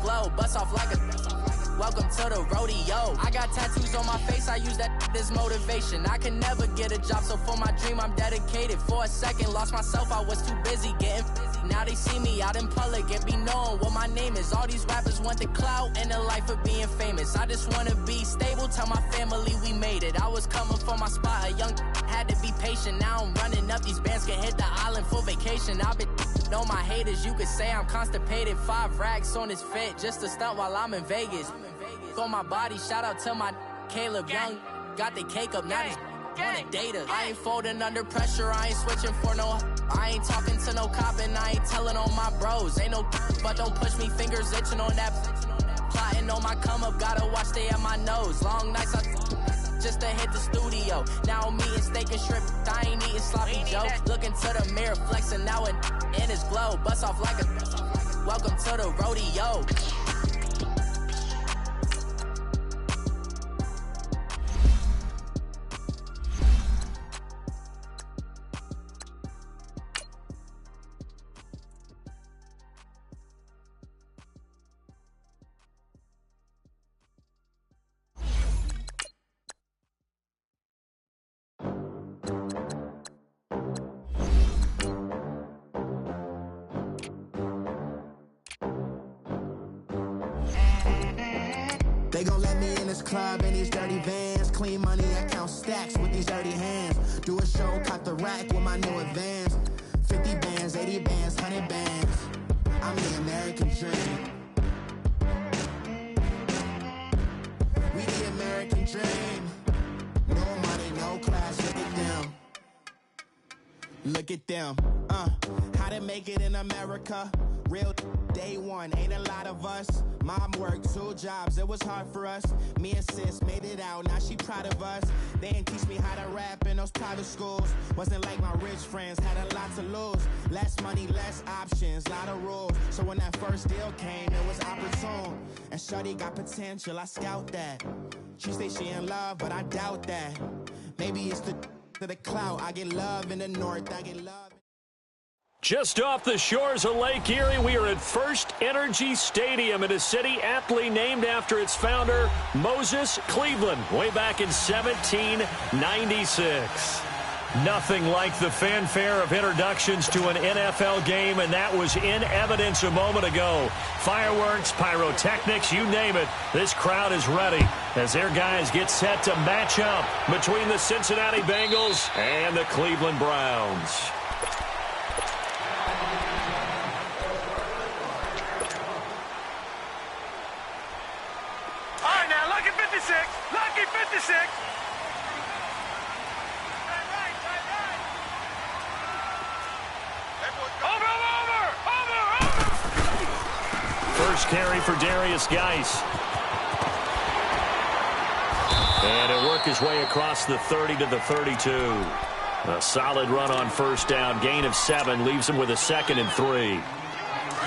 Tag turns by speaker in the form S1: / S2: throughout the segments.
S1: glow. Bust off like a... Welcome to the rodeo. I got tattoos on my face, I use that as motivation. I can never get a job, so for my dream I'm dedicated. For a second, lost myself, I was too busy getting now they see me out in public and be known what my name is. All these rappers want the clout and the life of being famous. I just wanna be stable, tell my family we made it. I was coming for my spot, a young had to be patient. Now I'm running up, these bands can hit the island for vacation. I've been know my haters, you could say I'm constipated. 5 racks on his fit, just to stunt while I'm in Vegas. On my body, shout out to my Caleb Young. Got the cake up, now he's wanna date us. I ain't folding under pressure, I ain't switching for no. I ain't talking to no cop and I ain't telling on my bros. Ain't no but don't push me, fingers itching on that. Plotting on my come up, gotta watch stay at my nose. Long nights I just to hit the studio. Now I'm eating steak and shrimp, I ain't eating sloppy Joe. Looking to the mirror, flexing now it in his glow. Bust off like a welcome to the rodeo.
S2: They gon' let me in this club in these dirty vans. Clean money, I count stacks with these dirty hands. Do a show, cut the rack with my new advance. 50 bands, 80 bands, 100 bands. I'm the American dream. We the American dream. No money, no class, look at them. Look at them, how to make it in America. Real day one, ain't a lot of us. Mom worked 2 jobs, it was hard for us. Me and sis made it out, now she proud of us. They didn't teach me how to rap in those private schools. Wasn't like my rich friends, had a lot to lose. Less money, less options, lot of rules. So when that first deal came, it was opportune. And shorty got potential, I scout that. She say she in love, but I doubt that. Maybe it's the clout. I get love in the north, I get love.
S3: Just off the shores of Lake Erie, we are at First Energy Stadium in a city aptly named after its founder, Moses Cleveland, way back in 1796. Nothing like the fanfare of introductions to an NFL game, and that was in evidence a moment ago. Fireworks, pyrotechnics, you name it. This crowd is ready as their guys get set to match up between the Cincinnati Bengals and the Cleveland Browns.
S4: Lucky 56. Over.
S3: First carry for Darius Geis. And it'll work his way across the 30 to the 32. A solid run on first down. Gain of 7 leaves him with a 2nd and 3.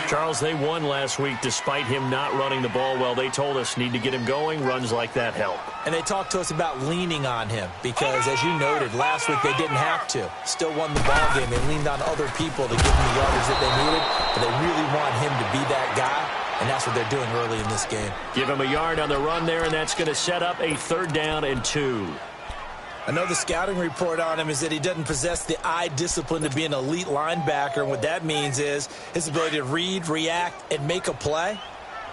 S3: Charles, they won last week despite him not running the ball well. They told us need to get him going. Runs like that help.
S5: And they talked to us about leaning on him because, as you noted, last week they didn't have to. Still won the ball game. They leaned on other people to give them the yardage that they needed, but they really want him to be that guy, and that's what they're doing early in this game.
S3: Give him a yard on the run there, and that's going to set up a 3rd down and 2.
S5: I know the scouting report on him is that he doesn't possess the eye discipline to be an elite linebacker, and what that means is his ability to read, react, and make a play.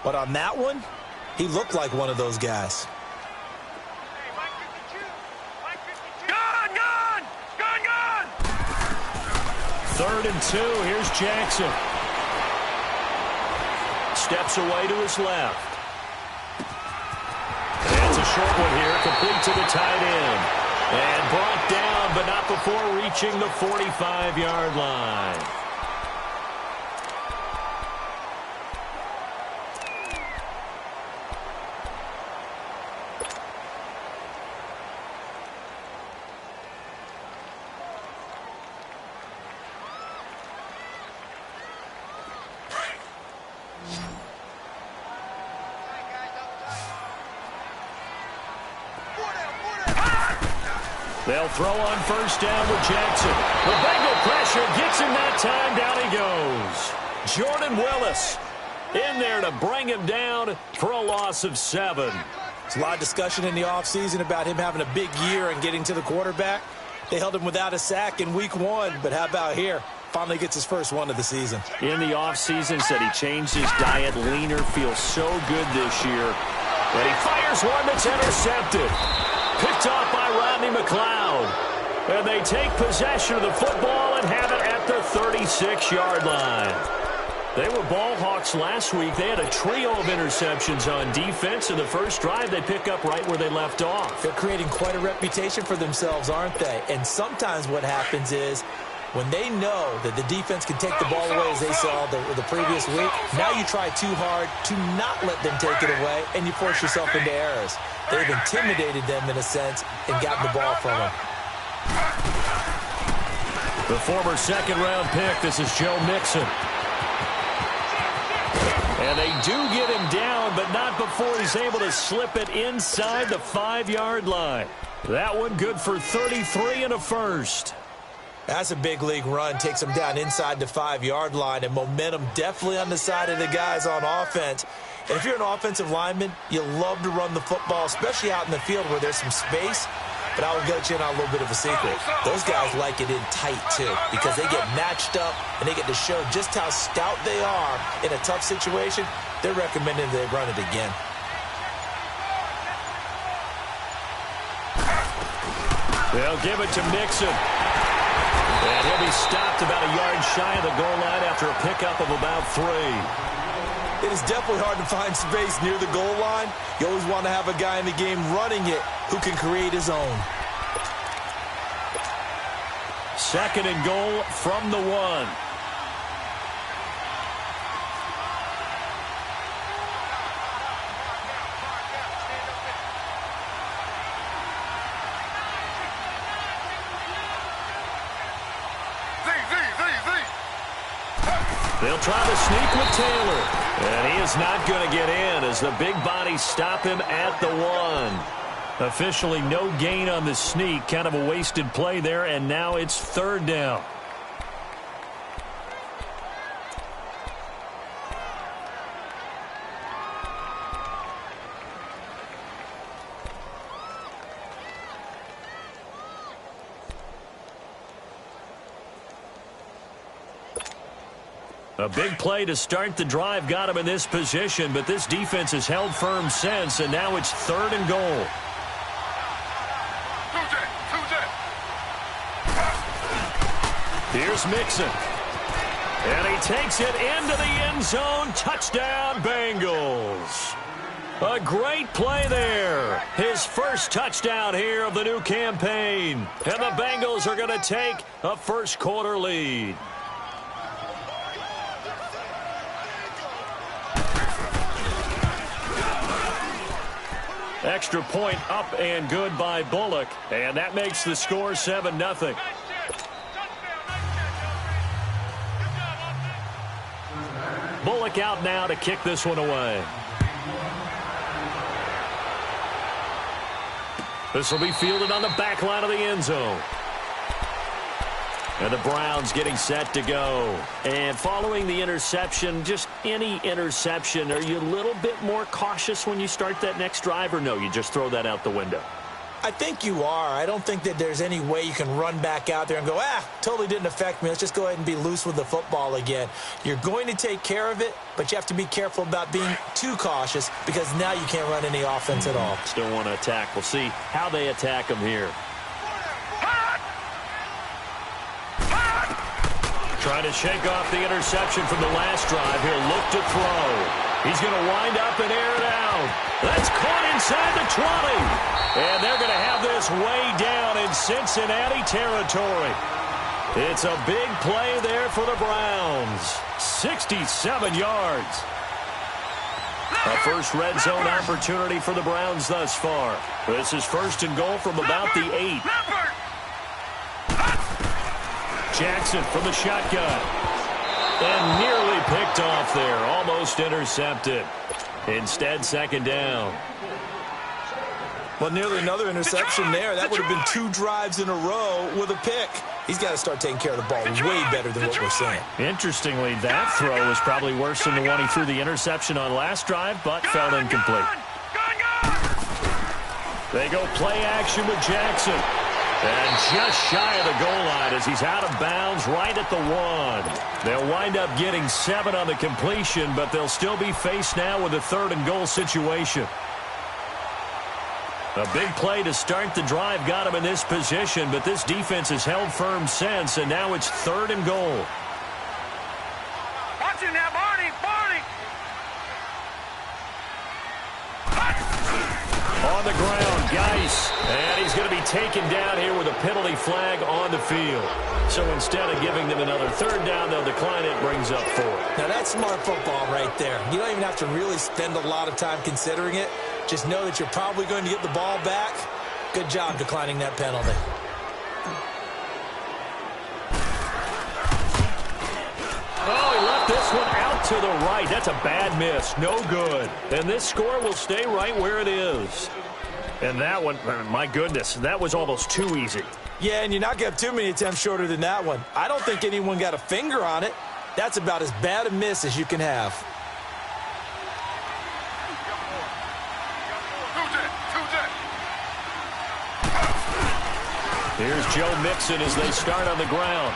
S5: But on that one, he looked like one of those guys.
S4: Gone!
S3: 3rd and 2. Here's Jackson. Steps away to his left. That's a short one here, complete to the tight end. And brought down, but not before reaching the 45-yard line. They'll throw on first down with Jackson. The Bengal pressure gets him that time. Down he goes. Jordan Willis in there to bring him down for a loss of 7.
S5: There's a lot of discussion in the offseason about him having a big year and getting to the quarterback. They held him without a sack in week 1, but how about here? Finally gets his first one of the season.
S3: In the offseason, said he changed his diet, leaner, feels so good this year. And he fires one that's intercepted. Picked off by Rodney McLeod. And they take possession of the football and have it at their 36-yard line. They were ball hawks last week. They had a trio of interceptions on defense. In the first drive, they pick up right where they left off.
S5: They're creating quite a reputation for themselves, aren't they? And sometimes what happens is when they know that the defense can take the ball away, as they saw the previous week, now you try too hard to not let them take it away, and you force yourself into errors. They've intimidated them in a sense and gotten the ball from them.
S3: The former second-round pick, this is Joe Mixon. And they do get him down, but not before he's able to slip it inside the 5-yard line. That one good for 33 and a first.
S5: That's a big league run. Takes them down inside the 5-yard line, and momentum definitely on the side of the guys on offense. And if you're an offensive lineman, you love to run the football, especially out in the field where there's some space. But I will get you in on a little bit of a secret. Those guys like it in tight, too, because they get matched up and they get to show just how stout they are in a tough situation. They're recommending they run it again.
S3: They'll give it to Mixon. And he'll be stopped about a yard shy of the goal line after a pickup of about 3.
S5: It is definitely hard to find space near the goal line. You always want to have a guy in the game running it who can create his own.
S3: 2nd and goal from the 1. They'll try to sneak with Taylor. And he is not going to get in as the big bodies stop him at the 1. Officially no gain on the sneak. Kind of a wasted play there, and now it's 3rd down. A big play to start the drive got him in this position, but this defense has held firm since, and now it's 3rd and goal. Here's Mixon. And he takes it into the end zone. Touchdown, Bengals. A great play there. His first touchdown here of the new campaign. And the Bengals are going to take a first-quarter lead. Extra point up and good by Bullock. And that makes the score 7-0. Bullock out now to kick this one away. This will be fielded on the back line of the end zone. And the Browns getting set to go. And following the interception, just any interception, are you a little bit more cautious when you start that next drive, or no, you just throw that out the window?
S5: I think you are. I don't think that there's any way you can run back out there and go, totally didn't affect me. Let's just go ahead and be loose with the football again. You're going to take care of it, but you have to be careful about being too cautious because now you can't run any offense at all.
S3: Still want to attack. We'll see how they attack them here. Trying to shake off the interception from the last drive here. Look to throw. He's going to wind up and air it out. That's caught inside the 20. And they're going to have this way down in Cincinnati territory. It's a big play there for the Browns. 67 yards. A first red zone opportunity for the Browns thus far. This is 1st and goal from about the 8. Jackson from the shotgun. And nearly picked off there. Almost intercepted. Instead, 2nd down.
S5: Well, nearly another interception there. That would have been 2 drives in a row with a pick. He's got to start taking care of the ball way better than what we're seeing.
S3: Interestingly, that throw was probably worse than the one he threw the interception on last drive, but fell incomplete. They go play action with Jackson. And just shy of the goal line as he's out of bounds right at the 1. They'll wind up getting 7 on the completion, but they'll still be faced now with a 3rd and goal situation. A big play to start the drive got him in this position, but this defense has held firm since, and now it's 3rd and goal.
S4: Watch it now, Barney!
S3: On the ground, Geis, and he's going to be taken down here with a penalty flag on the field. So instead of giving them another 3rd down, they'll decline it, brings up 4.
S5: Now that's smart football right there. You don't even have to really spend a lot of time considering it. Just know that you're probably going to get the ball back. Good job declining that penalty.
S3: Oh, he left this one out to the right. That's a bad miss. No good. And this score will stay right where it is. And that one, my goodness, that was almost too easy.
S5: Yeah, and you're not going to have too many attempts shorter than that one. I don't think anyone got a finger on it. That's about as bad a miss as you can have.
S3: Here's Joe Mixon as they start on the ground.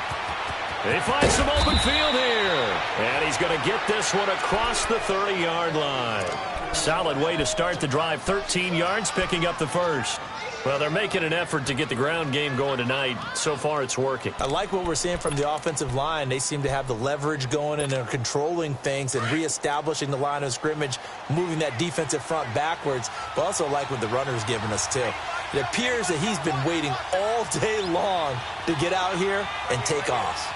S3: They find some open field here. And he's going to get this one across the 30-yard line. Solid way to start the drive. 13 yards, picking up the first. Well, they're making an effort to get the ground game going tonight. So far, it's working.
S5: I like what we're seeing from the offensive line. They seem to have the leverage going and they're controlling things and reestablishing the line of scrimmage, moving that defensive front backwards. But also like what the runner's giving us, too. It appears that he's been waiting all day long to get out here and take off.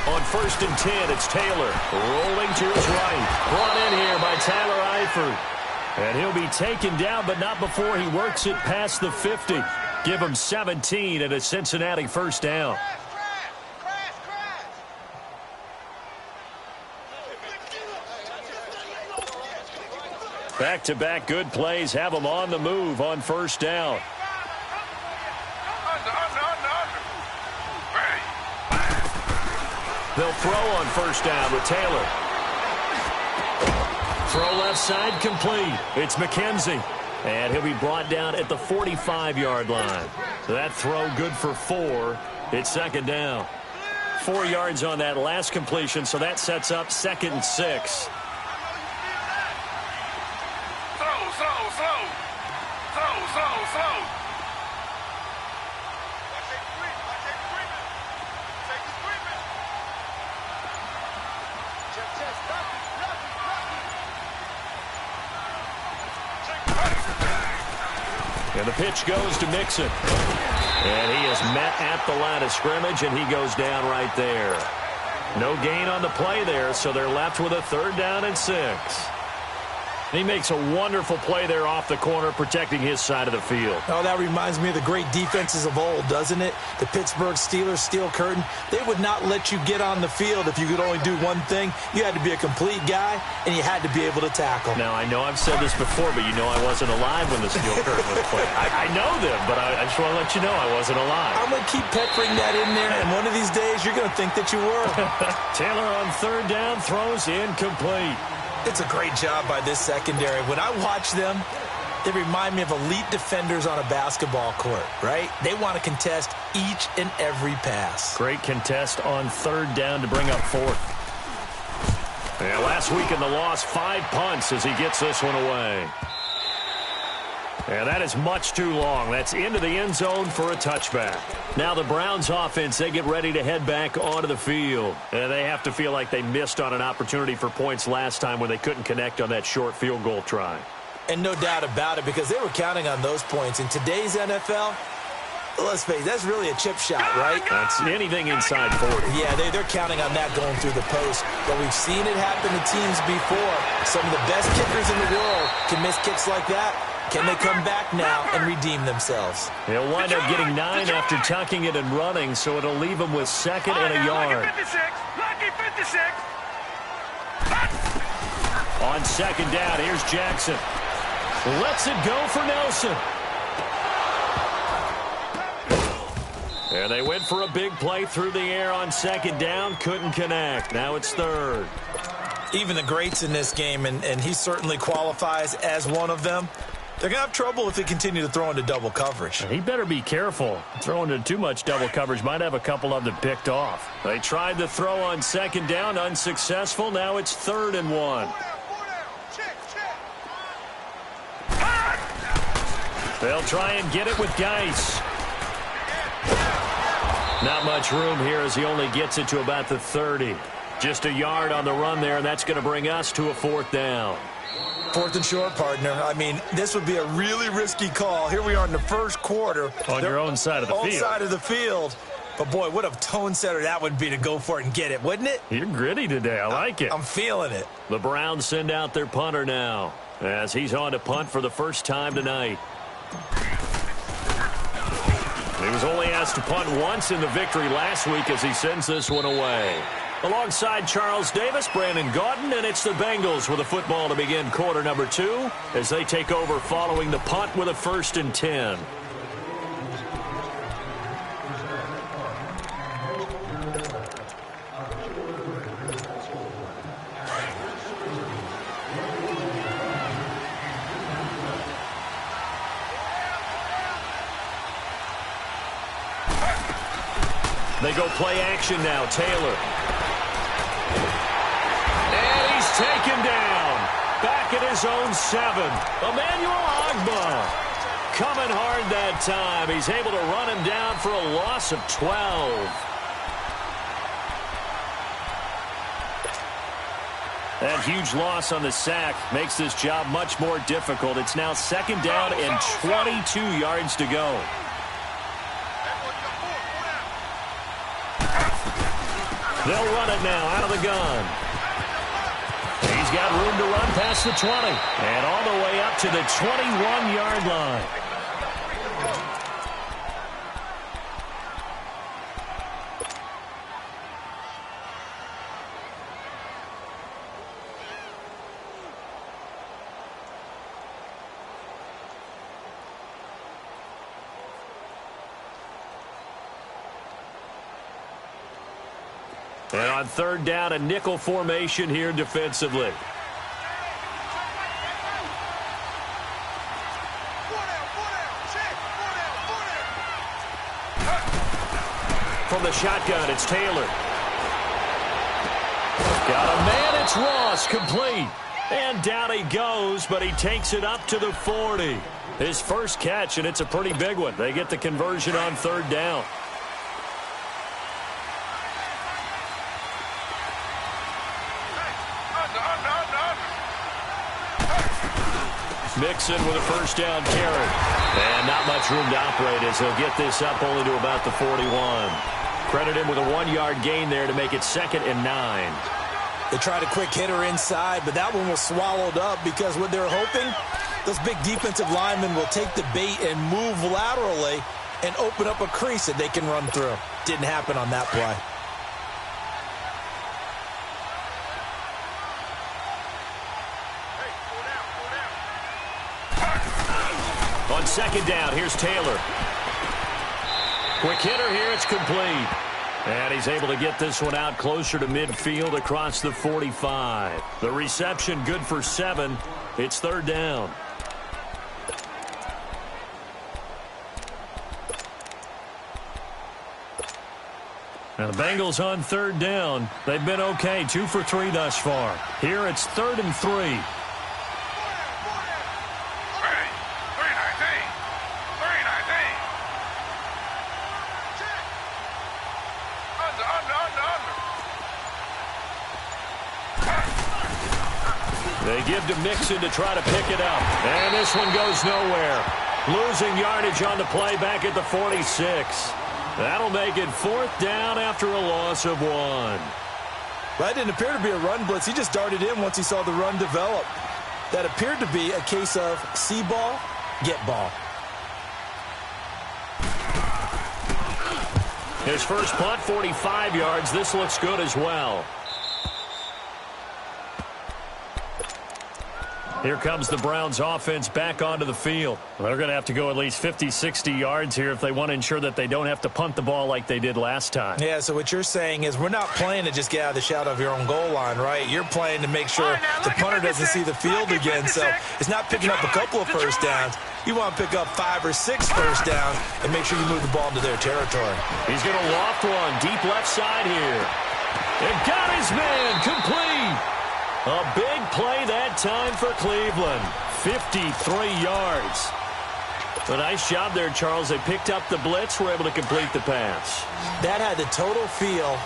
S3: On 1st and 10, it's Taylor rolling to his right. Brought in here by Tyler Eifert. And he'll be taken down, but not before he works it past the 50. Give him 17 and a Cincinnati 1st down. Back-to-back good plays have them on the move on 1st down. They'll throw on 1st down with Taylor. Throw left side complete. It's McKenzie. And he'll be brought down at the 45-yard line. So that throw good for 4. It's 2nd down. 4 yards on that last completion, so that sets up 2nd and 6. And the pitch goes to Mixon. And he is met at the line of scrimmage, and he goes down right there. No gain on the play there, so they're left with a 3rd down and 6. He makes a wonderful play there off the corner, protecting his side of the field.
S5: Oh, that reminds me of the great defenses of old, doesn't it? The Pittsburgh Steelers steel curtain. They would not let you get on the field if you could only do one thing. You had to be a complete guy, and you had to be able to tackle.
S3: Now, I know I've said this before, but you know I wasn't alive when the steel curtain was played. I know them, but I just want to let you know I wasn't alive.
S5: I'm going to keep peppering that in there, and one of these days you're going to think that you were.
S3: Taylor on 3rd down, throws incomplete.
S5: It's a great job by this secondary. When I watch them, they remind me of elite defenders on a basketball court, right? They want to contest each and every pass.
S3: Great contest on 3rd down to bring up 4th. Yeah, last week in the loss, 5 punts as he gets this one away. Yeah, that is much too long. That's into the end zone for a touchback. Now the Browns offense, they get ready to head back onto the field. And they have to feel like they missed on an opportunity for points last time when they couldn't connect on that short field goal try.
S5: And no doubt about it, because they were counting on those points. In today's NFL, let's face it, that's really a chip shot, right?
S3: That's anything inside 40.
S5: Yeah, they're counting on that going through the post. But we've seen it happen to teams before. Some of the best kickers in the world can miss kicks like that. Can they come back now and redeem themselves?
S3: They'll wind up getting 9 after tucking it and running, so it'll leave them with 2nd and a yard.
S4: Lucky 56.
S3: On 2nd down, here's Jackson. Lets it go for Nelson. And they went for a big play through the air on second down. Couldn't connect. Now it's third.
S5: Even the greats in this game, and he certainly qualifies as one of them, they're going to have trouble if they continue to throw into double coverage.
S3: He better be careful. Throwing into too much double coverage might have a couple of them picked off. They tried the throw on second down, unsuccessful. Now it's 3rd and 1. They'll try and get it with Geis. Not much room here as he only gets it to about the 30. Just a yard on the run there, and that's going to bring us to a 4th down.
S5: 4th and short, partner. I mean, this would be a really risky call. Here we are in the first quarter.
S3: On your own side of the field.
S5: Own side of the field. But, boy, what a tone setter that would be to go for it and get it, wouldn't it?
S3: You're gritty today. I like it.
S5: I'm feeling it.
S3: The Browns send out their punter now as he's on to punt for the first time tonight. He was only asked to punt once in the victory last week as he sends this one away. Alongside Charles Davis, Brandon Gaudin, and it's the Bengals with a football to begin quarter number 2 as they take over following the punt with a 1st and 10. They go play action now. Taylor. And he's taken down. Back at his own 7. Emmanuel Ogbah. Coming hard that time. He's able to run him down for a loss of 12. That huge loss on the sack makes this job much more difficult. It's now 2nd down and 22 yards to go. They'll run it now out of the gun. He's got room to run past the 20 and all the way up to the 21-yard line. And on 3rd down, a nickel formation here defensively. From the shotgun, it's Taylor. Got a man, it's Ross, complete. And down he goes, but he takes it up to the 40. His first catch, and it's a pretty big one. They get the conversion on 3rd down. Mixon with a 1st down carry. And not much room to operate as he'll get this up only to about the 41. Credit him with a 1-yard gain there to make it 2nd and 9.
S5: They tried a quick hitter inside, but that one was swallowed up because what they're hoping, those big defensive linemen will take the bait and move laterally and open up a crease that they can run through. Didn't happen on that play.
S3: On 2nd down, here's Taylor. Quick hitter here, it's complete. And he's able to get this one out closer to midfield across the 45. The reception good for 7. It's 3rd down. Now the Bengals on 3rd down. They've been okay, 2 for 3 thus far. Here it's 3rd and 3. They give to Mixon to try to pick it up. And this one goes nowhere. Losing yardage on the play back at the 46. That'll make it 4th down after a loss of 1.
S5: That didn't appear to be a run blitz. He just darted in once he saw the run develop. That appeared to be a case of see ball, get ball.
S3: His first punt, 45 yards. This looks good as well. Here comes the Browns offense back onto the field. They're going to have to go at least 50, 60 yards here if they want to ensure that they don't have to punt the ball like they did last time.
S5: Yeah, so what you're saying is we're not playing to just get out of the shadow of your own goal line, right? You're playing to make sure the punter doesn't see the field again. So it's not picking up a couple of first downs. You want to pick up 5 or 6 first downs and make sure you move the ball into their territory.
S3: He's going to loft one deep left side here. And got his man complete. A big play that time for Cleveland. 53 yards. A nice job there, Charles. They picked up the blitz, were able to complete the pass.
S5: That had the total feel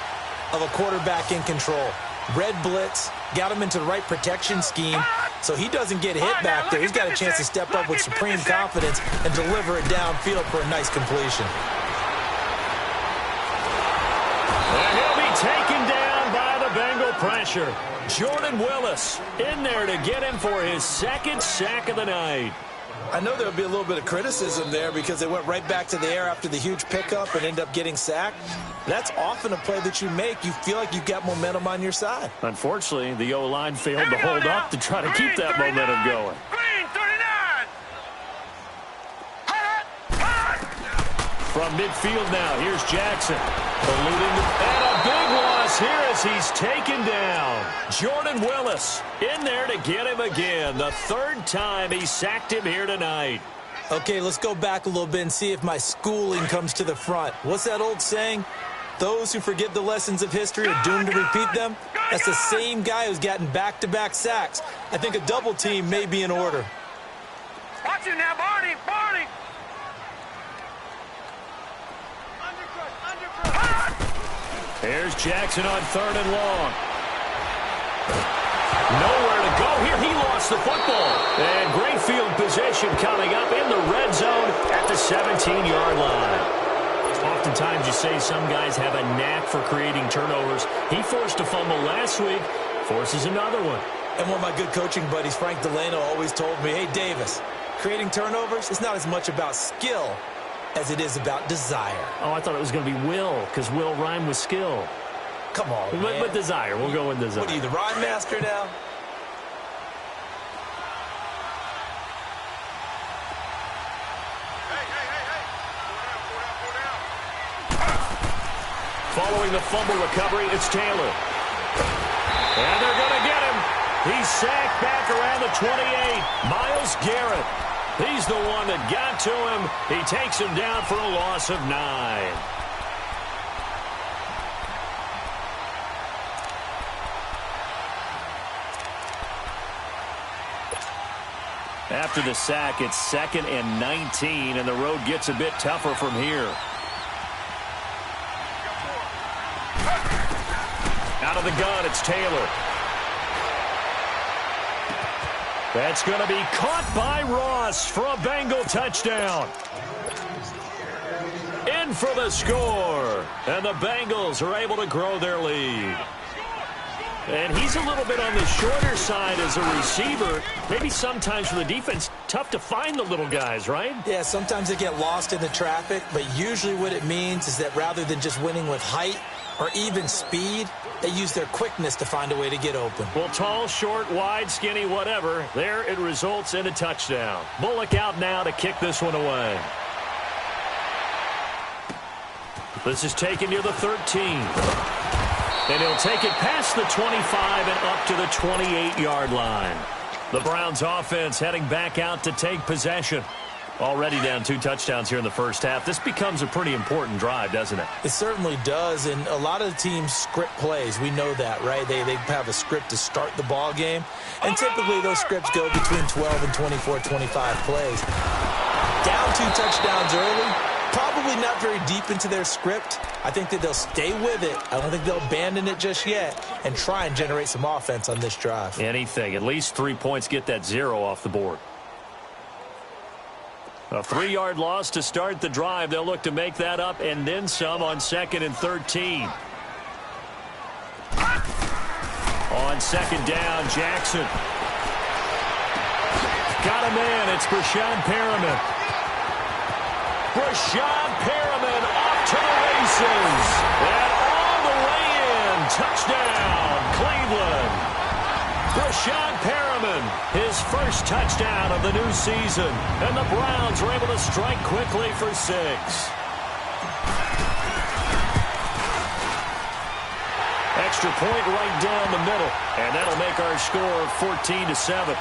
S5: of a quarterback in control. Red blitz, got him into the right protection scheme, so he doesn't get hit back there. He's got a chance to step up with supreme confidence and deliver it downfield for a nice completion.
S3: And he'll be taken down by the Bengal pressure. Jordan Willis in there to get him for his second sack of the night.
S5: I know there'll be a little bit of criticism there because they went right back to the air after the huge pickup and end up getting sacked. That's often a play that you make. You feel like you've got momentum on your side.
S3: Unfortunately, the O-line failed to hold up to try to keep that momentum going.
S4: Green 39.
S3: From midfield now, here's Jackson. And a big loss here as he's taken down. Jordan Willis in there to get him again. The third time he sacked him here tonight.
S5: Okay, let's go back a little bit and see if my schooling comes to the front. What's that old saying? Those who forget the lessons of history are doomed to repeat them. That's the same guy who's gotten back-to-back sacks. I think a double team may be in order.
S4: Watch him now, Barney. Barney.
S3: Here's Jackson on 3rd and long. Nowhere to go here. He lost the football. And great field position coming up in the red zone at the 17-yard line. Oftentimes you say some guys have a knack for creating turnovers. He forced a fumble last week, forces another one.
S5: And one of my good coaching buddies, Frank Delano, always told me, hey, Davis, creating turnovers is not as much about skill as it is about desire.
S3: Oh, I thought it was going to be will, because will rhyme with skill.
S5: Come on, man.
S3: But desire. We'll go with desire.
S5: What are you, the rhyme master now?
S3: Following the fumble recovery, it's Taylor. And they're going to get him. He's sacked back around the 28. Myles Garrett. He's the one that got to him. He takes him down for a loss of 9. After the sack, it's 2nd and 19, and the road gets a bit tougher from here. Out of the gun, it's Taylor. That's going to be caught by Ross for a Bengal touchdown. In for the score. And the Bengals are able to grow their lead. And he's a little bit on the shorter side as a receiver. Maybe sometimes for the defense, tough to find the little guys, right?
S5: Yeah, sometimes they get lost in the traffic, but usually what it means is that rather than just winning with height or even speed, they use their quickness to find a way to get open.
S3: Well, tall, short, wide, skinny, whatever, there it results in a touchdown. Bullock out now to kick this one away. This is taken near the 13. And he'll take it past the 25 and up to the 28-yard line. The Browns offense heading back out to take possession. Already down 2 touchdowns here in the first half. This becomes a pretty important drive, doesn't it?
S5: It certainly does, and a lot of the teams script plays. We know that, right? They have a script to start the ball game, and typically those scripts go between 12 and 24, 25 plays. Down 2 touchdowns early, probably not very deep into their script. I think that they'll stay with it. I don't think they'll abandon it just yet and try and generate some offense on this drive.
S3: Anything. At least 3 points, get that 0 off the board. A 3-yard loss to start the drive. They'll look to make that up and then some on 2nd and 13. On 2nd down, Jackson. Got a man. It's Brashad Perriman. Brashad Perriman off to the races. And all the way in. Touchdown, Cleveland. Brashad Perriman, his first touchdown of the new season. And the Browns are able to strike quickly for 6. Extra point right down the middle. And that'll make our score 14-7.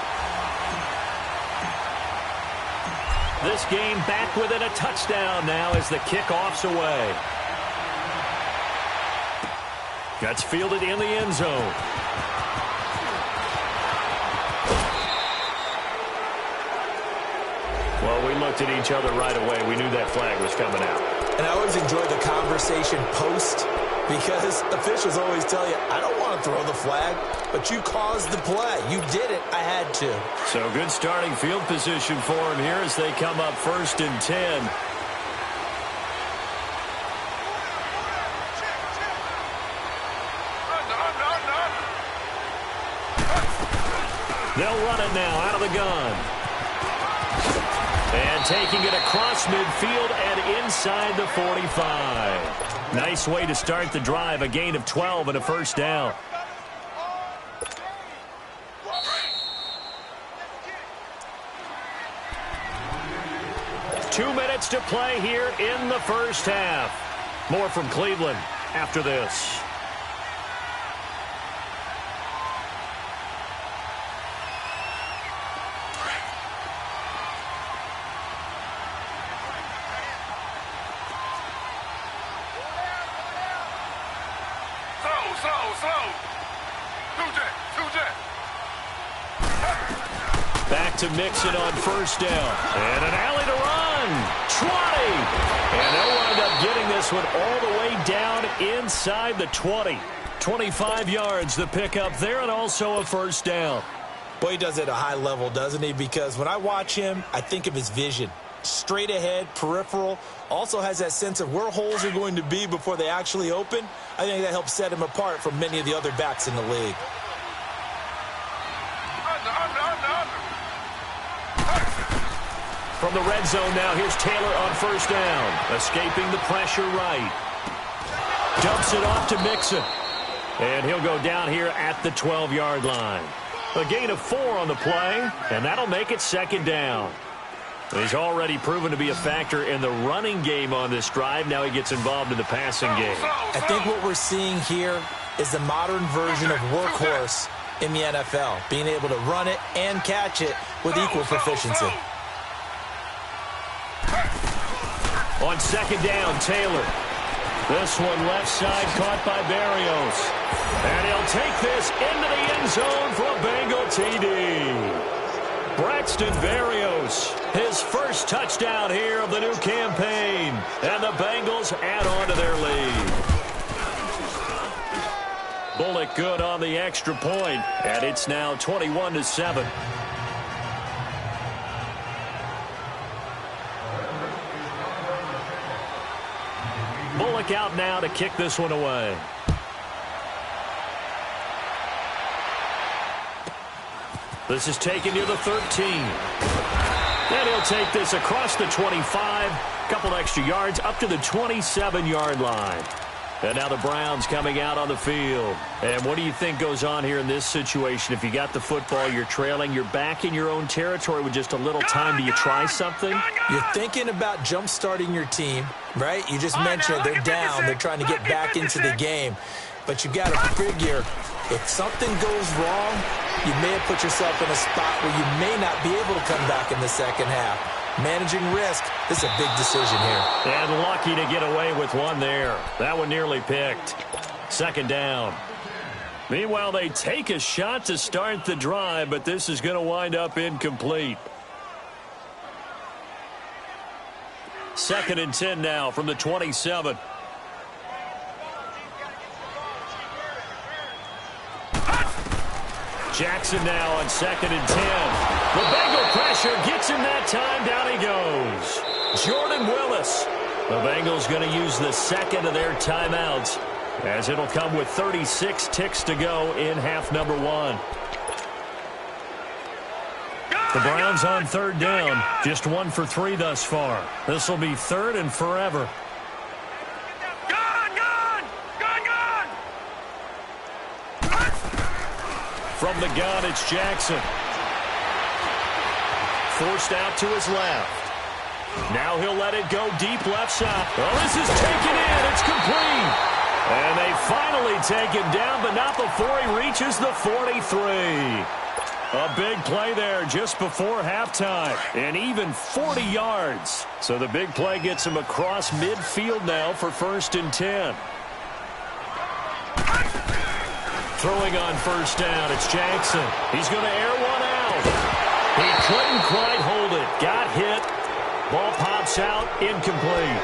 S3: This game back within a touchdown now as the kickoff's away. Gets fielded in the end zone. Well, we looked at each other right away. We knew that flag was coming out.
S5: And I always enjoy the conversation post because officials always tell you, I don't want to throw the flag, but you caused the play. You did it. I had to.
S3: So good starting field position for him here as they come up 1st and 10. They'll run it now out of the gun. And taking it across midfield and inside the 45. Nice way to start the drive. A gain of 12 and a first down. Two minutes to play here in the first half. More from Cleveland after this. Back to Mixon on first down. And an alley to run. 20. And they'll wind up getting this one all the way down inside the 20. 25 yards the pickup there and also a first down.
S5: Boy, he does it at a high level, doesn't he? Because when I watch him, I think of his vision. Straight ahead, peripheral. Also has that sense of where holes are going to be before they actually open. I think that helps set him apart from many of the other backs in the league.
S3: From the red zone now, here's Taylor on first down. Escaping the pressure right. Dumps it off to Mixon. And he'll go down here at the 12-yard line. A gain of 4 on the play, and that'll make it second down. He's already proven to be a factor in the running game on this drive. Now he gets involved in the passing game.
S5: I think what we're seeing here is the modern version of workhorse in the NFL, being able to run it and catch it with equal proficiency.
S3: On second down, Taylor. This one left side caught by Berrios. And he'll take this into the end zone for a Bengal TD. Braxton Berrios, his first touchdown here of the new campaign. And the Bengals add on to their lead. Bullock good on the extra point, and it's now 21-7. Bullock out now to kick this one away. This is taken near the 13. And he'll take this across the 25. Couple extra yards up to the 27-yard line. And now the Browns coming out on the field. And what do you think goes on here in this situation? If you got the football, you're trailing, you're back in your own territory with just a little time. Do you try something?
S5: You're thinking about jump-starting your team, right? You just mentioned it. They're down. They're trying to get back into the game. But you got to figure if something goes wrong, you may have put yourself in a spot where you may not be able to come back in the second half. Managing risk, this is a big decision here.
S3: And lucky to get away with one there. That one nearly picked. Second down. Meanwhile, they take a shot to start the drive, but this is going to wind up incomplete. 2nd and 10 now from the 27. Jackson now on 2nd and 10. The Bengal pressure gets him that time. Down he goes. Jordan Willis. The Bengals going to use the second of their timeouts as it'll come with 36 ticks to go in half number 1. The Browns on third down. Just 1 for 3 thus far. This will be third and forever. From the gun, it's Jackson. Forced out to his left. Now he'll let it go deep left side. Oh, this is taken in. It's complete. And they finally take him down, but not before he reaches the 43. A big play there just before halftime, and even 40 yards. So the big play gets him across midfield now for 1st and 10. Throwing on 1st down, it's Jackson. He's going to air one out. He couldn't quite hold it. Got hit. Ball pops out, incomplete.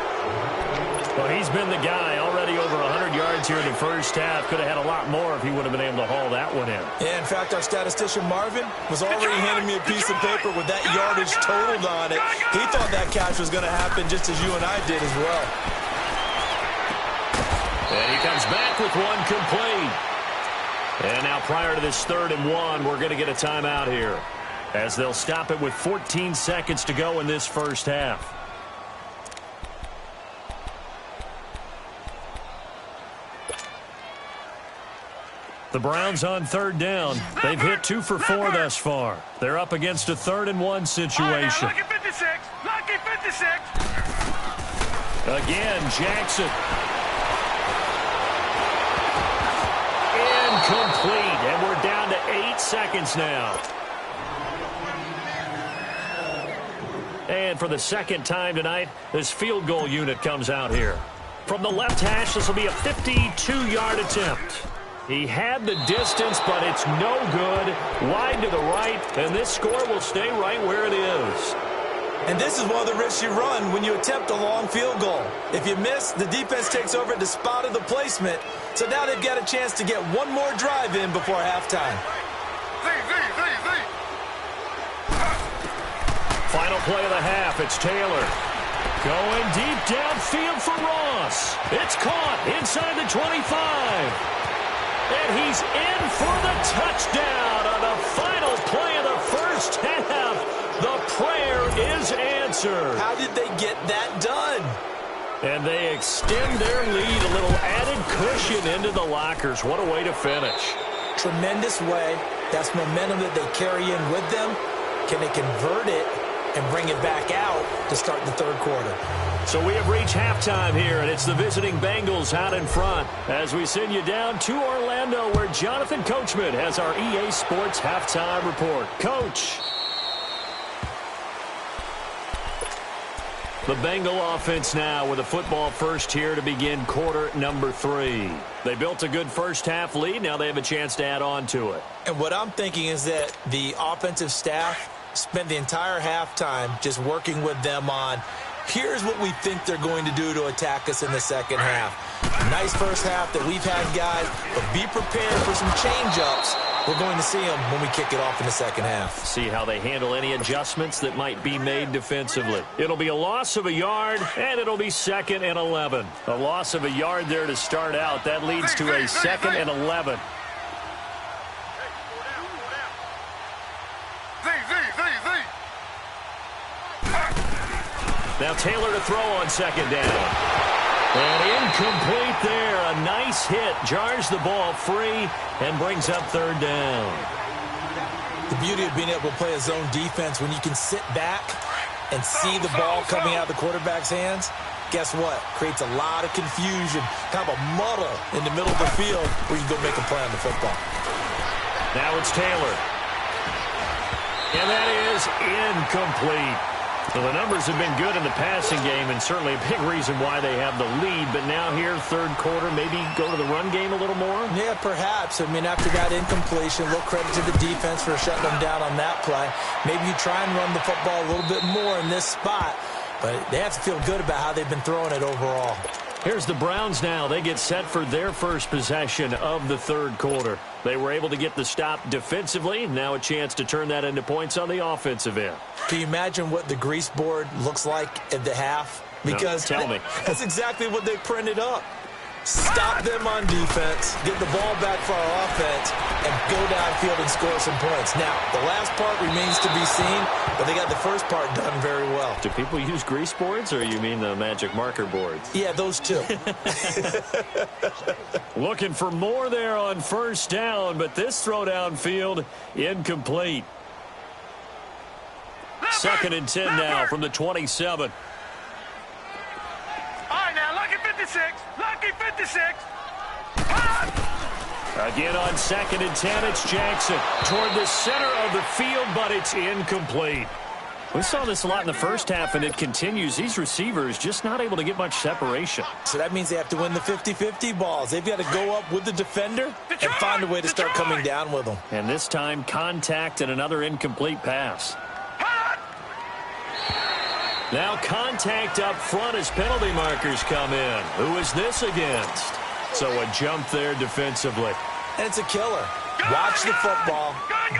S3: Well, he's been the guy already over 100 yards here in the first half. Could have had a lot more if he would have been able to haul that one in.
S5: Yeah, in fact, our statistician Marvin was already handing me a piece of paper with that yardage totaled on it. He thought that catch was going to happen just as you and I did as well.
S3: And he comes back with one complete. And now prior to this 3rd and 1, we're going to get a timeout here, as they'll stop it with 14 seconds to go in this first half. The Browns on 3rd down. They've hit 2 for 4 thus far. They're up against a 3rd and 1 situation.
S4: Lucky 56. Lucky 56.
S3: Again, Jackson. Incomplete. And we're down to 8 seconds now. And for the 2nd time tonight, this field goal unit comes out here. From the left hash, this will be a 52-yard attempt. He had the distance, but it's no good. Wide to the right, and this score will stay right where it is.
S5: And this is one of the risks you run when you attempt a long field goal. If you miss, the defense takes over at the spot of the placement. So now they've got a chance to get one more drive in before halftime.
S3: Final play of the half, it's Taylor. Going deep downfield for Ross. It's caught inside the 25. And he's in for the touchdown on the final play of the first half. The prayer is answered.
S5: How did they get that done?
S3: And they extend their lead, a little added cushion into the lockers. What a way to finish.
S5: Tremendous way. That's momentum that they carry in with them. Can they convert it and bring it back out to start the 3rd quarter?
S3: So we have reached halftime here, and it's the visiting Bengals out in front as we send you down to Orlando, where Jonathan Coachman has our EA Sports halftime report. Coach. The Bengal offense now with a football first here to begin quarter number 3. They built a good first half lead. Now they have a chance to add on to it.
S5: And what I'm thinking is that the offensive staff spent the entire halftime just working with them on, here's what we think they're going to do to attack us in the second half. Nice first half that we've had, guys, but be prepared for some change-ups. We're going to see them when we kick it off in the second half.
S3: See how they handle any adjustments that might be made defensively. It'll be a loss of a yard, and it'll be 2nd and 11. A loss of a yard there to start out. That leads to a 2nd and 11. Now Taylor to throw on 2nd down. And incomplete there. A nice hit. Jars the ball free and brings up 3rd down.
S5: The beauty of being able to play a zone defense when you can sit back and see the ball coming out of the quarterback's hands, guess what? Creates a lot of confusion, kind of a muddle in the middle of the field where you can go make a play on the football.
S3: Now it's Taylor. And that is incomplete. So the numbers have been good in the passing game, and certainly a big reason why they have the lead. But now here, 3rd quarter, maybe go to the run game a little more?
S5: Yeah, perhaps. I mean, after that incompletion, a little credit to the defense for shutting them down on that play. Maybe you try and run the football a little bit more in this spot. But they have to feel good about how they've been throwing it overall.
S3: Here's the Browns now. They get set for their first possession of the 3rd quarter. They were able to get the stop defensively. Now a chance to turn that into points on the offensive end.
S5: Can you imagine what the grease board looks like at the half? Because
S3: no, tell me.
S5: That's exactly what they printed up. stop them on defense, get the ball back for our offense, and go downfield and score some points. Now, the last part remains to be seen, but they got the first part done very well.
S3: Do people use grease boards, or you mean the magic marker boards?
S5: Yeah, those two.
S3: Looking for more there on first down, but this throw downfield incomplete. Second and 10 now from the 27.
S4: All right, now, lucky 56. Lucky 56.
S3: Again on second and 10, it's Jackson toward the center of the field, but it's incomplete. We saw this a lot in the first half, and it continues. These receivers just not able to get much separation.
S5: So that means they have to win the 50-50 balls. They've got to go up with the defender and find a way to start coming down with them.
S3: And this time, contact and another incomplete pass. Now contact up front as penalty markers come in. Who is this against? So a jump there defensively.
S5: And it's a killer. Watch the football.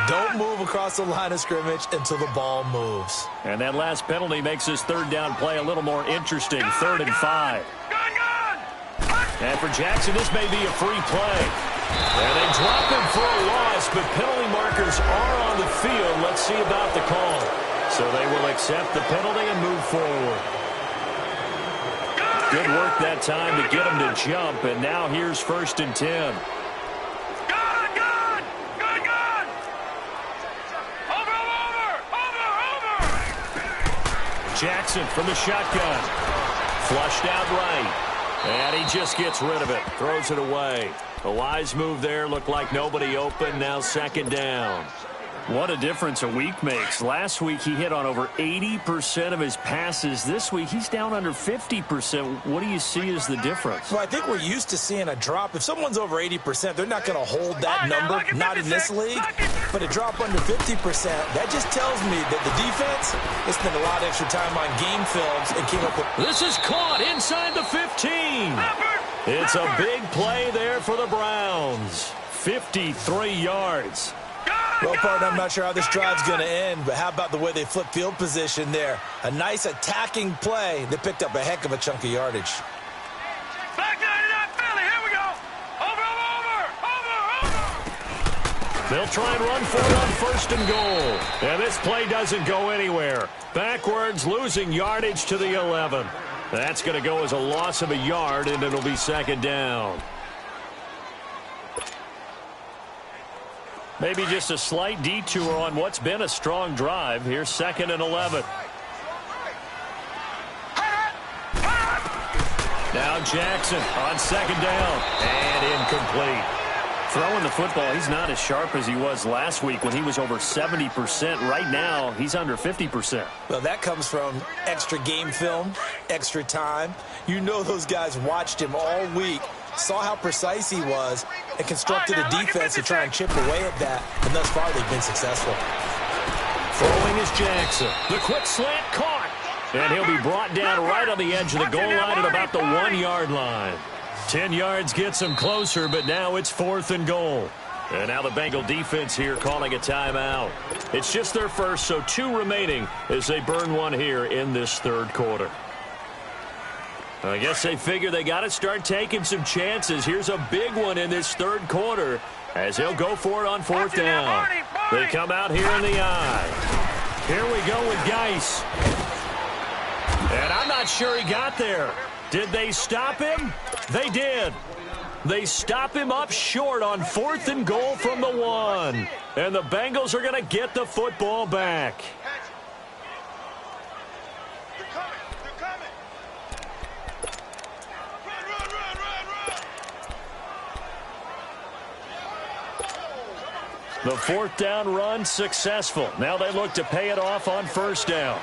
S5: Don't move across the line of scrimmage until the ball moves.
S3: And that last penalty makes this third down play a little more interesting. 3rd and 5. And for Jackson, this may be a free play. And they drop him for a loss, but penalty markers are on the field. Let's see about the call. So they will accept the penalty and move forward. Good work that time to get him to jump, and now here's 1st and 10. Jackson from the shotgun. Flushed out right. And he just gets rid of it. Throws it away. A wise move there. Looked like nobody open. Now 2nd down. What a difference a week makes. Last week he hit on over 80% of his passes. This week he's down under 50%. What do you see as the difference?
S5: Well, I think we're used to seeing a drop. If someone's over 80%, they're not going to hold that number, not in this league. But a drop under 50%, that just tells me that the defense has spent a lot of extra time on game films and came up with...
S3: This is caught inside the 15. It's a big play there for the Browns. 53 yards.
S5: Well, partner, I'm not sure how this drive's going to end, but how about the way they flip field position there? A nice attacking play that picked up a heck of a chunk of yardage.
S4: Back 99 Philly, here we go. Over.
S3: They'll try and run for it on 1st and goal. And this play doesn't go anywhere. Backwards, losing yardage to the 11. That's going to go as a loss of a yard, and it'll be 2nd down. Maybe just a slight detour on what's been a strong drive. Here's 2nd and 11. Now Jackson on 2nd down. And incomplete. Throwing the football, he's not as sharp as he was last week when he was over 70%. Right now, he's under 50%.
S5: Well, that comes from extra game film, extra time. You know those guys watched him all week, saw how precise he was, and constructed a defense to try and chip away at that. And thus far, they've been successful.
S3: Throwing is Jackson. The quick slant caught. And he'll be brought down right on the edge of the goal line at about the 1-yard line. 10 yards gets him closer, but now it's 4th and goal. And now the Bengal defense here calling a timeout. It's just their first, so 2 remaining as they burn one here in this 3rd quarter. I guess they figure they got to start taking some chances. Here's a big one in this 3rd quarter as he'll go for it on 4th down. They come out here in the eye. Here we go with Geis. And I'm not sure he got there. Did they stop him? They did. They stop him up short on 4th and goal from the 1. And the Bengals are going to get the football back. The 4th down run successful. Now they look to pay it off on 1st down.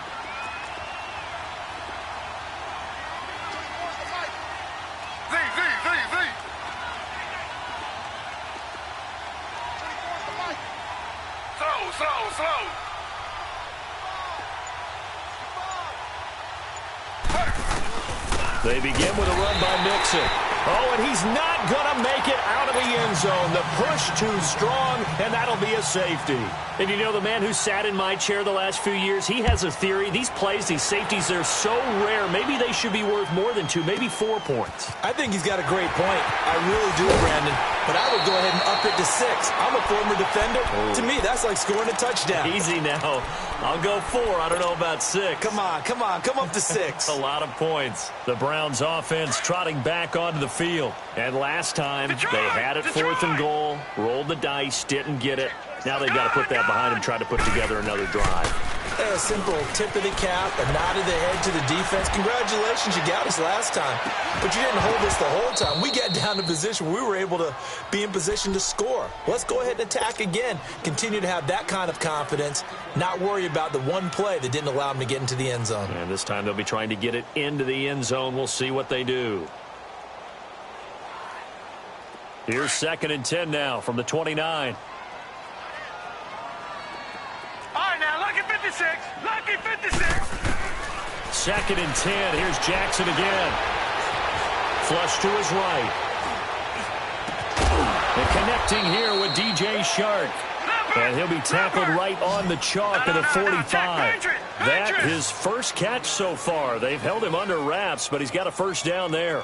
S3: They begin with a run by Mixon. Oh, and he's not going to make it out of the end zone. The push too strong, and that'll be a safety. And you know, the man who sat in my chair the last few years, he has a theory. These plays, these safeties, they're so rare. Maybe they should be worth more than 2, maybe 4 points.
S5: I think he's got a great point. I really do, Brandon. But I would go ahead and up it to 6. I'm a former defender. Oh. To me, that's like scoring a touchdown.
S3: Easy now. I'll go 4. I don't know about 6.
S5: Come on. Come up to 6.
S3: A lot of points. The Browns offense trotting back onto the field. And last time, they had it 4th and goal, rolled the dice, didn't get it. Now they've got to put that behind them, try to put together another drive.
S5: A simple tip of the cap, a nod of the head to the defense. Congratulations, you got us last time. But you didn't hold us the whole time. We got down to position. We were able to be in position to score. Let's go ahead and attack again. Continue to have that kind of confidence. Not worry about the one play that didn't allow them to get into the end zone.
S3: And this time they'll be trying to get it into the end zone. We'll see what they do. Here's 2nd and 10 now from the 29.
S4: All right, now, lucky 56. Lucky 56.
S3: 2nd and 10. Here's Jackson again. Flush to his right. And connecting here with DJ Shark. And he'll be tackled right on the chalk of the 45. That his first catch so far. They've held him under wraps, but he's got a first down there.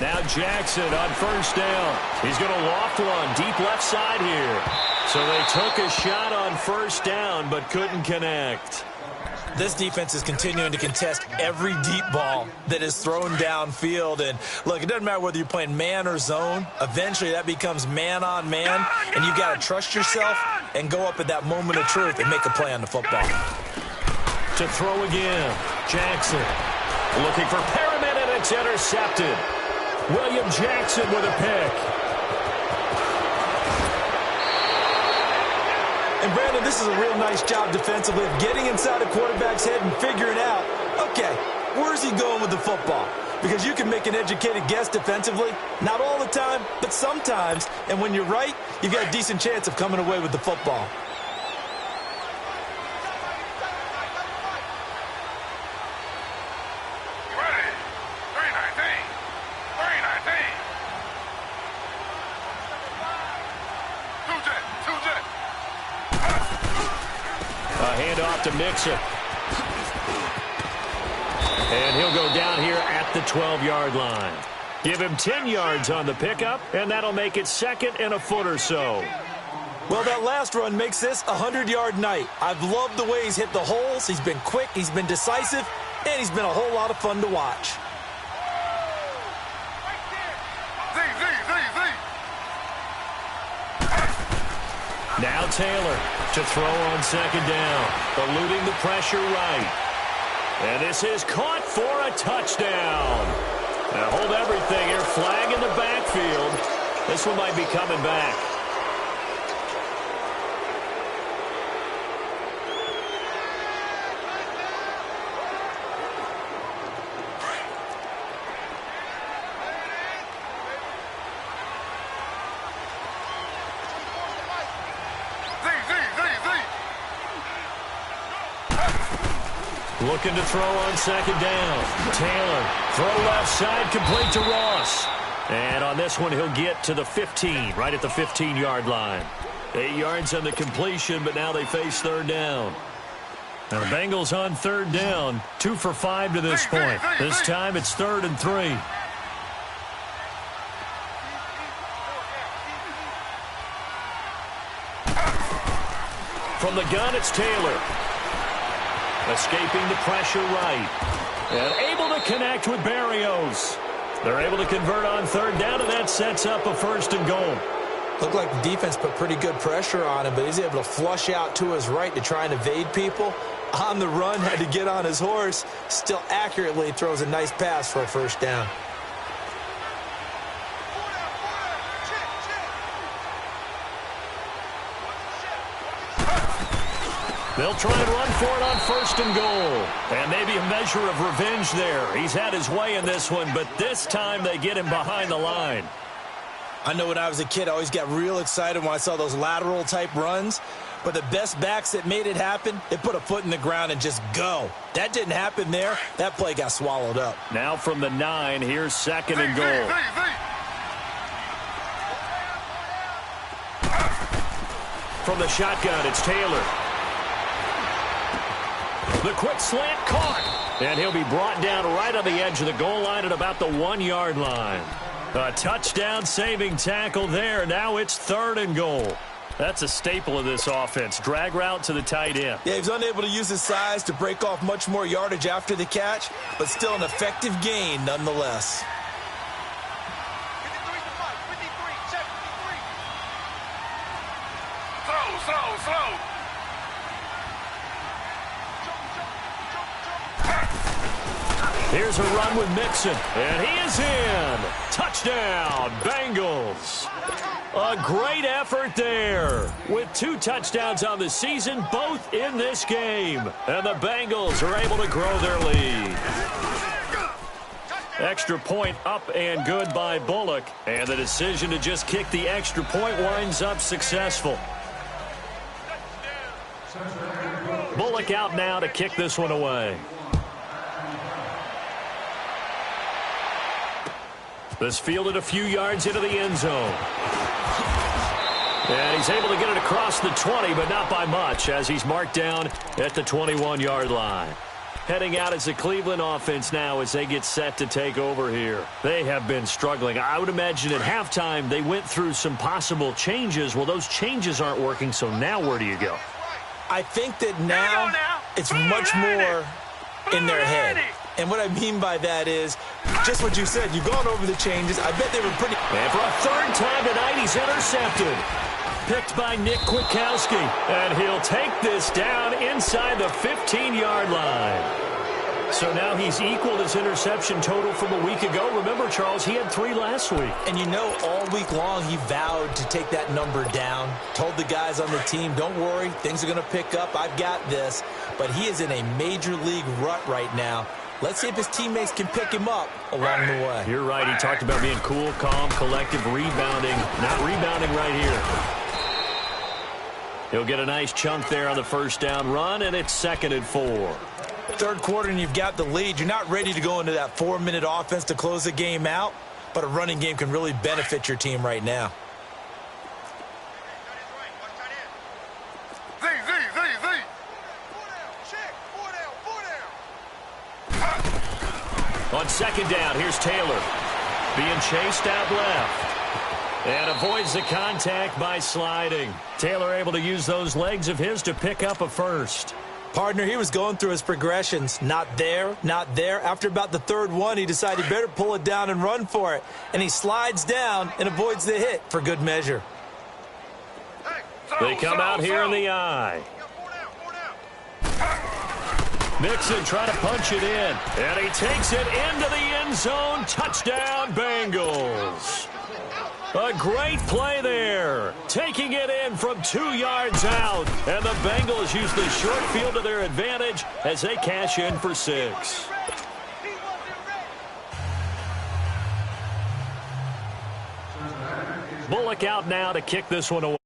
S3: Now Jackson on first down. He's going to loft one deep left side here. So they took a shot on first down, but couldn't connect.
S5: This defense is continuing to contest every deep ball that is thrown downfield. And, look, it doesn't matter whether you're playing man or zone. Eventually that becomes man on man, and you've got to trust yourself and go up at that moment of truth and make a play on the football.
S3: To throw again, Jackson looking for Perriman, and it's intercepted. William Jackson with a pick.
S5: And, Brandon, this is a real nice job defensively of getting inside a quarterback's head and figuring out, okay, where's he going with the football? Because you can make an educated guess defensively. Not all the time, but sometimes. And when you're right, you've got a decent chance of coming away with the football.
S3: To Mixon. And he'll go down here at the 12-yard line. Give him 10 yards on the pickup, and that'll make it 2nd and a foot or so.
S5: Well, that last run makes this a 100-yard night. I've loved the way he's hit the holes. He's been quick, he's been decisive, and he's been a whole lot of fun to watch.
S3: Now Taylor to throw on 2nd down, eluding the pressure right. And this is caught for a touchdown. Now hold everything here, flag in the backfield. This one might be coming back. Looking to throw on 2nd down. Taylor, throw left side, complete to Ross. And on this one, he'll get to the 15, right at the 15-yard line. 8 yards on the completion, but now they face 3rd down. Now the Bengals on 3rd down, 2 for 5 to this point. This time it's 3rd and 3. From the gun, it's Taylor. Escaping the pressure right. And able to connect with Berrios. They're able to convert on 3rd down, and that sets up a 1st and goal.
S5: Looked like the defense put pretty good pressure on him, but he's able to flush out to his right to try and evade people. On the run, had to get on his horse. Still accurately throws a nice pass for a 1st down.
S3: They'll try and run for it on 1st and goal. And maybe a measure of revenge there. He's had his way in this one, but this time they get him behind the line.
S5: I know when I was a kid, I always got real excited when I saw those lateral type runs. But the best backs that made it happen, they put a foot in the ground and just go. That didn't happen there. That play got swallowed up.
S3: Now from the 9, here's 2nd and goal. From the shotgun, it's Taylor. The quick slant caught. And he'll be brought down right on the edge of the goal line at about the 1-yard line. A touchdown-saving tackle there. Now it's 3rd and goal. That's a staple of this offense. Drag route to the tight end.
S5: Yeah, he was unable to use his size to break off much more yardage after the catch, but still an effective gain nonetheless.
S4: Slow.
S3: Here's a run with Mixon, and he is in. Touchdown, Bengals. A great effort there. With 2 touchdowns on the season, both in this game. And the Bengals are able to grow their lead. Extra point up and good by Bullock. And the decision to just kick the extra point winds up successful. Bullock out now to kick this one away. This fielded a few yards into the end zone. And he's able to get it across the 20, but not by much, as he's marked down at the 21-yard line. Heading out as the Cleveland offense now as they get set to take over here. They have been struggling. I would imagine at halftime they went through some possible changes. Well, those changes aren't working, so now where do you go?
S5: I think that now it's much more in their head. And what I mean by that is just what you said. You've gone over the changes. I bet they were pretty...
S3: And for a 3rd time tonight, he's intercepted. Picked by Nick Kwiatkowski. And he'll take this down inside the 15-yard line. So now he's equaled his interception total from a week ago. Remember, Charles, he had 3 last week.
S5: And you know, all week long he vowed to take that number down. Told the guys on the team, don't worry, things are going to pick up. I've got this. But he is in a major league rut right now. Let's see if his teammates can pick him up along the way.
S3: You're right. He talked about being cool, calm, collective, rebounding. Not rebounding right here. He'll get a nice chunk there on the 1st down run, and it's 2nd and 4.
S5: 3rd quarter, and you've got the lead. You're not ready to go into that 4-minute offense to close the game out, but a running game can really benefit your team right now.
S3: On 2nd down, here's Taylor. Being chased out left. And avoids the contact by sliding. Taylor able to use those legs of his to pick up a 1st.
S5: Partner, he was going through his progressions. Not there, not there. After about the 3rd one, he decided he better pull it down and run for it. And he slides down and avoids the hit for good measure.
S3: They come out here in the eye. Mixon trying to punch it in. And he takes it into the end zone. Touchdown, Bengals. A great play there. Taking it in from 2 yards out. And the Bengals use the short field to their advantage as they cash in for 6. Bullock out now to kick this one away.